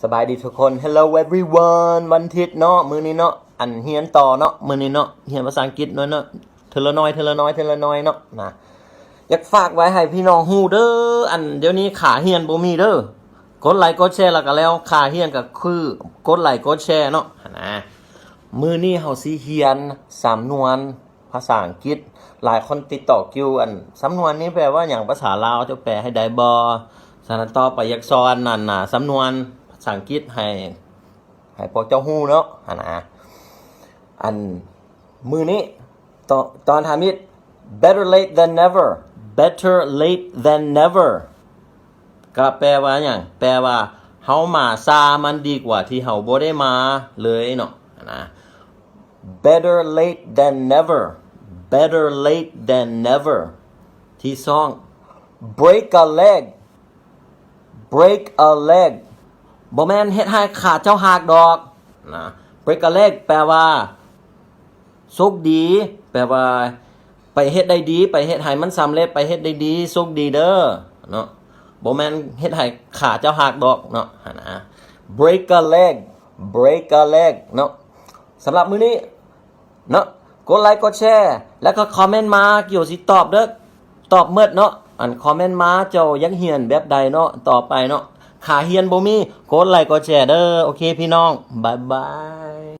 สบายดีทุกคน Hello everyone วันอาทิตย์เนาะมื้อนี้เนาะอันเฮียนต่อเนาะมื้อนี้เนาะเฮียนภาษาอังกฤษเนาะเทอละน้อยเนาะนะอยากฝากไว้ให้พี่น้องฮู้เด้ออันเดี๋ยวนี้ขาเฮียนบ่มีเด้อกดไลค์กดแชร์แล้วก็แล้วขาเฮียนก็คือกดไลค์กดแชร์เนาะนะมื้อนี้เฮาสิเฮียนสำนวนภาษาอังกฤษหลายคนติดต่อคิวอันสำนวนนี้แปลว่าหยังภาษาลาวจะแปลให้ได้บ่ฉะนั้นต่อไปอยากสอนนั่นน่ะสำนวนภาษาอังกฤษให้พวกเจ้าฮู้เนาะนะอันมือนี้ตอนทำนี้ better late than never better late than never ก็แปลว่าหยังแปลว่าเฮามาซามันดีกว่าที่เฮาบ่ได้มาเลยเนาะนะ better late than never better late than never ที่สอง break a leg break a leg บ่แม่นเฮ็ดให้ขาเจ้าหักดอกนะ break a leg แปลว่าโชคดีแปลว่าไปเฮ็ดได้ดีไปเฮ็ดให้มันสำเร็จไปเฮ็ดได้ดีโชคดีเด้อเนาะบ่แม่นเฮ็ดให้ขาเจ้าหักดอกเนาะนะ break a leg break a leg เนาะสำหรับมื้อนี้เนาะกดไลค์กดแชร์แล้วก็คอมเมนต์มาเกี่ยวสิตอบเด้อตอบเมิดเนาะอันคอมเมนต์มาเจ้าอยากเรียนแบบใดเนาะต่อไปเนาะขาเรียนบ่มีกดไลค์กดแชร์เด้อโอเคพี่น้องบ๊ายบาย